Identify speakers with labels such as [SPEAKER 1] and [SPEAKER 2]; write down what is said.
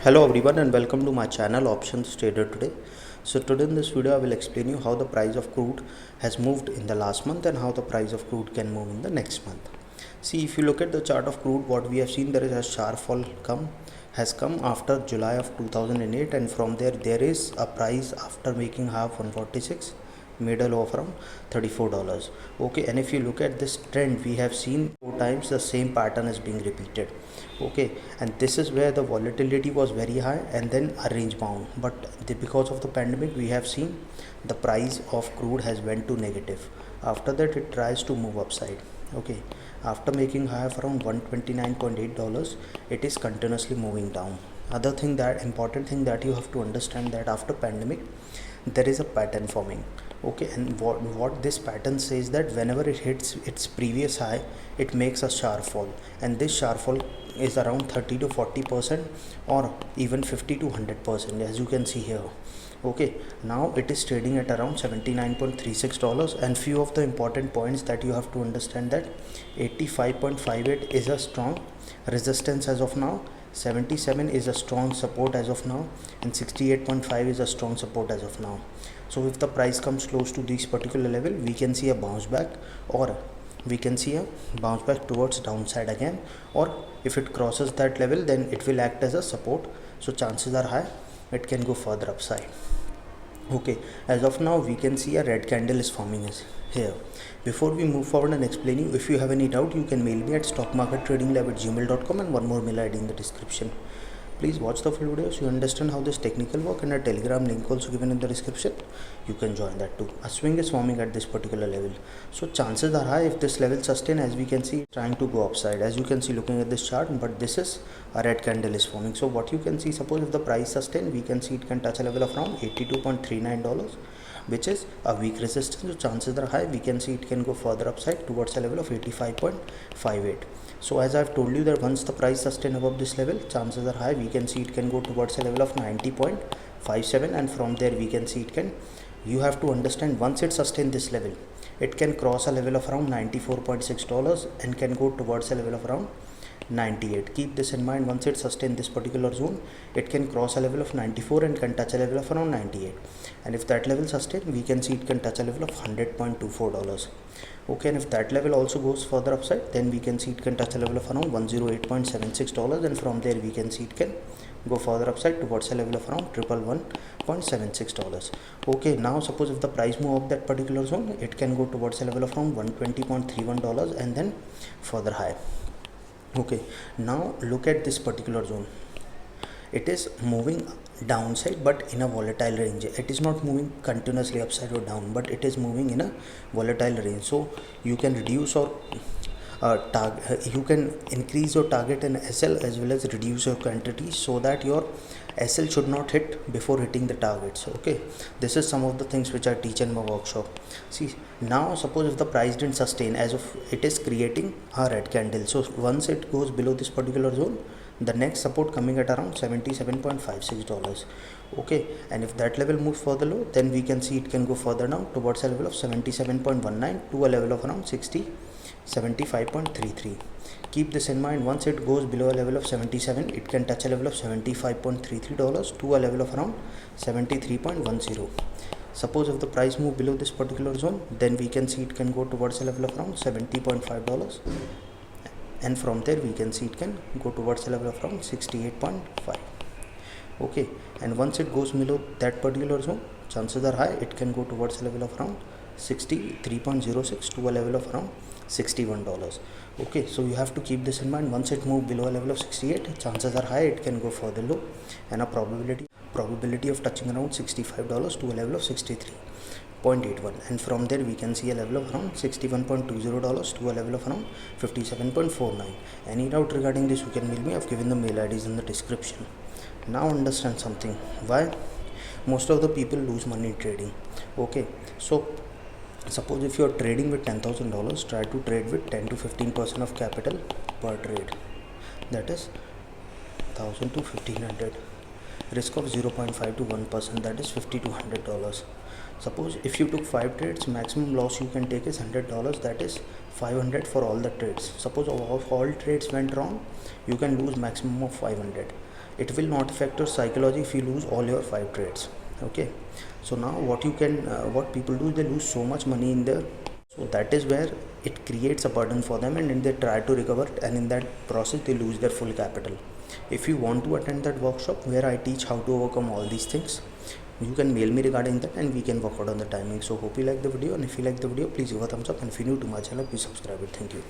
[SPEAKER 1] Hello everyone and welcome to my channel Options Trader today. So today in this video I will explain you how the price of crude has moved in the last month and how the price of crude can move in the next month. See, if you look at the chart of crude, what we have seen, there is a sharp fall has come after July of 2008, and from there is a price after making half 146 made a low of around $34. Okay, and if you look at this trend, we have seen 4 times the same pattern is being repeated. Okay, and this is where the volatility was very high and then a range bound, but because of the pandemic we have seen the price of crude has went to negative. After that it tries to move upside. Okay, after making high of around $129.8, it is continuously moving down. Other thing, that important thing that you have to understand, that after pandemic there is a pattern forming. Okay, and what this pattern says, that whenever it hits its previous high, it makes a sharp fall, and this sharp fall is around 30 to 40% or even 50 to 100%, as you can see here. Okay, now it is trading at around $79.36, and few of the important points that you have to understand, that 85.58 is a strong resistance as of now, 77 is a strong support as of now, and 68.5 is a strong support as of now. So if the price comes close to this particular level, we can see a bounce back, or we can see a bounce back towards downside again, or if it crosses that level, then it will act as a support. So chances are high it can go further upside. Okay, as of now we can see a red candle is forming here. Before we move forward and explain you, if you have any doubt, you can mail me at stockmarkettradinglab@gmail.com, and one more mail ID in the description. Please watch the full video so you understand how this technical work, and a telegram link also given in the description. You can join that too. A swing is forming at this particular level, so chances are high if this level sustain, as we can see trying to go upside, as you can see looking at this chart. But this is a red candle is forming. So what you can see, suppose if the price sustain, we can see it can touch a level of around $82.39, which is a weak resistance. So chances are high we can see it can go further upside towards a level of 85.58. So as I've told you, that once the price sustain above this level, chances are high we can see it can go towards a level of 90.57, and from there we can see it can, you have to understand, once it sustain this level, it can cross a level of around $94.6 and can go towards a level of around 98. Keep this in mind, once it sustain this particular zone, it can cross a level of 94 and can touch a level of around 98, and if that level sustain, we can see it can touch a level of $100.24. Okay, and if that level also goes further upside, then we can see it can touch a level of around $108.76, and from there we can see it can go further upside towards a level of around $111.76. Okay, now suppose if the price move up that particular zone, it can go towards a level of around $120.31 and then further high. Okay, now look at this particular zone. It is moving downside but in a volatile range. It is not moving continuously upside or down, but it is moving in a volatile range. So you can reduce or you can increase your target in SL as well as reduce your quantity, so that your SL should not hit before hitting the targets. Okay, this is some of the things which I teach in my workshop. See, now suppose if the price didn't sustain, as of it is creating a red candle, so once it goes below this particular zone, the next support coming at around $77.56. Okay, and if that level moves further low, then we can see it can go further down towards a level of 77.19 to a level of around 75.33. Keep this in mind, once it goes below a level of 77, it can touch a level of $75.33 to a level of around 73.10. Suppose if the price move below this particular zone, then we can see it can go towards a level of around $70.5, and from there we can see it can go towards a level of around 68.5. Okay, and once it goes below that particular zone, chances are high it can go towards a level of around 63.06 to a level of around $61. Okay, so you have to keep this in mind, once it move below a level of 68, chances are high it can go further low, and a probability of touching around $65 to a level of 63.81, and from there we can see a level of around $61.20 to a level of around 57.49. Any doubt regarding this, you can mail me. I've given the mail IDs in the description. Now understand something, why most of the people lose money in trading. Okay, so suppose if you are trading with $10,000, try to trade with 10 to 15% of capital per trade, that is 1000 to 1500. Risk of 0.5 to 1%, that is $50 to $100. Suppose if you took 5 trades, maximum loss you can take is $100, that is 500 for all the trades. Suppose all trades went wrong, you can lose maximum of 500. it will not affect your psychology if you lose all your 5 trades. Okay, so now what you can what people do, they lose so much money in there, so that is where it creates a burden for them, and then they try to recover, and in that process they lose their full capital. If you want to attend that workshop where I teach how to overcome all these things, you can mail me regarding that and we can work out on the timing. So hope you like the video, and if you like the video, please give a thumbs up, and if you're new to my channel, please subscribe it. Thank you.